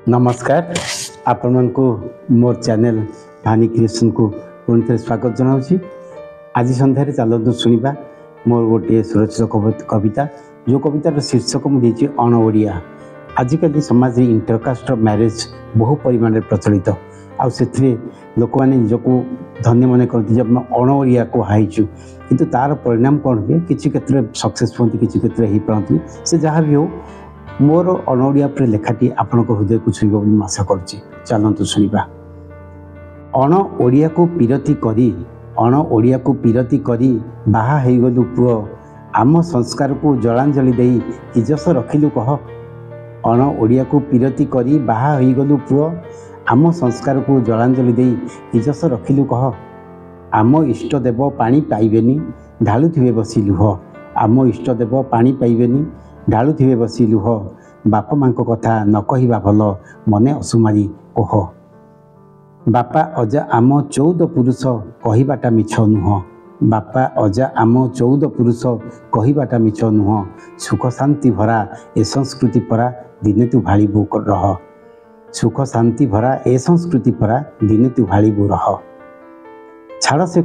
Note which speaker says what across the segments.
Speaker 1: नमस्कार आपण को मोर चैनल भानी क्रिएशन को पुणी थे स्वागत जनाऊँगी। आज सन्धार चलतु शुणा मोर गोटे सुरक्षित कविता जो कवितार शीर्षक मुझे अण ओडिया। आजिकल समाज इंटरकास्ट मैरिज बहु परिमाण प्रचलित आउ लोक मैंने निजक धन्य मन करती जब अण ओडिया को हाईचु किंतु तार परिणाम कौन हुए किसी क्षेत्र में सक्सेस पाती किसी क्षेत्र में हो पाती से जहाँ भी हो मोर अण ओडिया पर लेखाटी आपण हृदय को छुईब आशा करुच्ची। चलतु शुणा। अण ओडिया को पीरती करी अण ओडिया को पीरती करी बाहा गलु पुओ आम संस्कार को जलांजलि दे इजस रखिलु कह। अण ओडिया को पीरती करी बाहा गलु पुओ आम संस्कार को जलांजलि दे इजस रखिलु कह। आम इष्टदेव पानी पाइबेनी ढालुथिबे बसी लुह। आम इष्टदेव पानी पाइबेनी ढालुथिबे बसी लुह। बाप माँ कथा न कहिबा भल मने असुमारी कोह। बापा अजा आम 14 पुरुष कहिबाटा मिछ नुह। बापा अजा आम 14 पुरुष कहिबाटा मिछ नुह। सुख शांति भरा ए संस्कृति परा दिने तू भाड़ीबू रह। सुख शांति भरा ए संस्कृति परा दिने तू भाड़ीबू रह। छाड़ से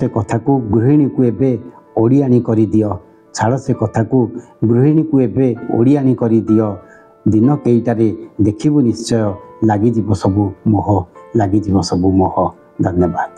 Speaker 1: कथा को गृहिणी को एबे ओडियाणी करी दियो। छाड़ से कथा को गृहिणी को एबे ओडियाणी करी दियो। दिन केईटारे देखिबु निश्चय लागिजिव सबु मोह। धन्यवाद।